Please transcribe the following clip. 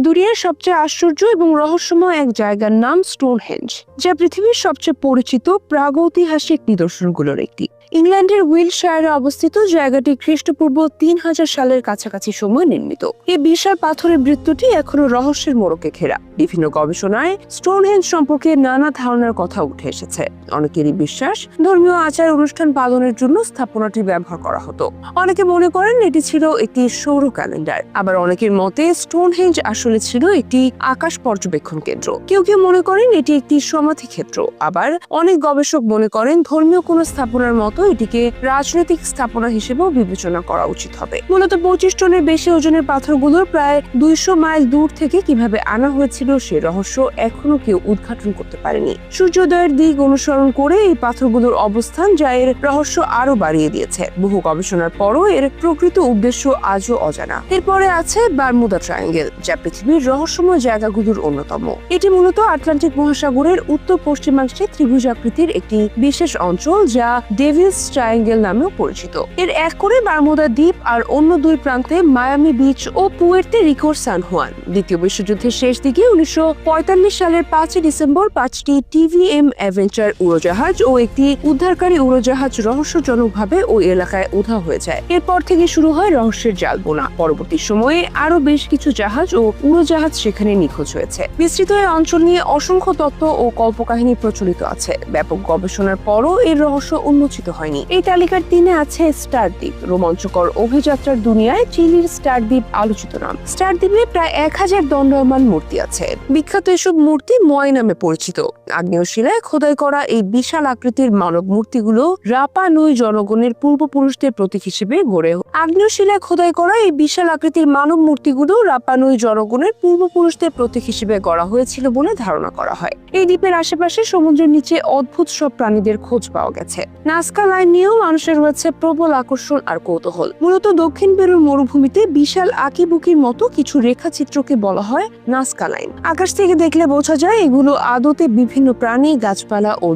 দুনিয়ার সবচেয়ে আশ্চর্য এবং রহস্যময় এক জায়গার নাম স্টোনহেঞ্জ, যা পৃথিবীর সবচেয়ে পরিচিত প্রাগৈতিহাসিক নিদর্শনগুলোর একটি। ইংল্যান্ডের উইলশায়ারে অবস্থিত জায়গাটি খ্রিস্টপূর্ব 3000 সালের কাছাকাছি সময় নির্মিত। এই বিশাল পাথরের বৃত্তটি এখনো রহস্যের মোড়কে ঘেরা। বিভিন্ন গবেষণায় স্টোনহেঞ্জ সম্পর্কে নানা ধারণার কথা উঠে এসেছে। অনেকেরই বিশ্বাস ধর্মীয় আচার অনুষ্ঠান পালনের জন্য স্থাপনাটি ব্যবহার করা হতো। অনেকে মনে করেন এটি ছিল একটি সৌর ক্যালেন্ডার, আবার অনেকের মতে স্টোনহেঞ্জ আসলে ছিল একটি আকাশ পর্যবেক্ষণ কেন্দ্র। কেউ কেউ মনে করেন এটি একটি সমাধি ক্ষেত্র, আবার অনেক গবেষক মনে করেন ধর্মীয় কোনো স্থাপনার মতো এটিকে রাজনৈতিক স্থাপনা হিসেবেও বিবেচনা করা উচিত হবে। মূলত 25 টনের বেশি ওজনের পাথরগুলোর প্রায় 200 মাইল দূর থেকে কিভাবে আনা হয়েছিল সে রহস্য এখনো কেউ উদ্ঘাটন করতে পারেনি। সূর্যোদয়ের দিক অনুসরণ করে এই পাথরগুলোর অবস্থান যা এর রহস্য আরো বাড়িয়ে দিয়েছে। বহু গবেষণার পরও এর প্রকৃত উদ্দেশ্য আজও অজানা। এরপরে আছে বারমুদা ট্রায়াঙ্গেল, যা পৃথিবীর রহস্যময় জায়গাগুলোর অন্যতম। এটি মূলত আটলান্টিক মহাসাগরের উত্তর পশ্চিমাংশে ত্রিভুজাকৃতির একটি বিশেষ অঞ্চল, যা ডেভিলস ট্রায়াঙ্গেল নামেও পরিচিত। এর এক করে বারমুদা দ্বীপ আর অন্য দুই প্রান্তে মায়ামি বিচ ও পুয়ের্তো রিকোর সান হুয়ান। দ্বিতীয় বিশ্বযুদ্ধের শেষ দিকে 1945 সালের 5 ডিসেম্বর 5টি টিভিএম অ্যাডভেঞ্চার উড়োজাহাজ ও একটি উদ্ধারকারী উড়োজাহাজ রহস্যজনকভাবে ওই এলাকায় উধাও হয়ে যায়। এরপর থেকে শুরু হয় রহস্যের জাল বোনা। পরবর্তী সময়ে আরো বেশ কিছু জাহাজ ও উড়োজাহাজ সেখানে নিখোঁজ হয়েছে। বিস্তৃত এই অঞ্চল নিয়ে অসংখ্য তত্ত্ব ও কল্পকাহিনী প্রচলিত আছে। ব্যাপক গবেষণার পরও এর রহস্য উন্মোচিত হয়নি। এই তালিকার 3-এ আছে স্টার দ্বীপ। রোমাঞ্চকর অভিযাত্রার দুনিয়ায় চিলির স্টার দ্বীপ আলোচিত নাম। স্টার দ্বীপে প্রায় 1000 দণ্ডায়মান মূর্তি আছে। বিখ্যাত এসব মূর্তি ময় নামে পরিচিত। আগ্নেয় শিলায় খোদাই করা এই বিশাল আকৃতির মানব মূর্তিগুলো রাপা নুই জনগণের পূর্বপুরুষদের প্রতীক হিসেবে গড়ে। আগ্নেয় শিলায় খোদাই করা এই বিশাল আকৃতির মানব মূর্তিগুলো রাপা নুই জনগণের পূর্বপুরুষদের প্রতীক হিসেবে গড়া হয়েছিল বলে ধারণা করা হয়। এই দ্বীপের আশেপাশে সমুদ্রের নিচে অদ্ভুত সব প্রাণীদের খোঁজ পাওয়া গেছে। নাজকা লাইন নিয়েও মানুষের রয়েছে প্রবল আকর্ষণ আর কৌতূহল। মূলত দক্ষিণ পেরুর মরুভূমিতে বিশাল আঁকিবুকির মতো কিছু রেখাচিত্রকে বলা হয় নাজকা লাইন। আকাশ থেকে দেখলে বোঝা যায় এগুলো আদতে বিভিন্ন প্রাণী, গাছপালা ও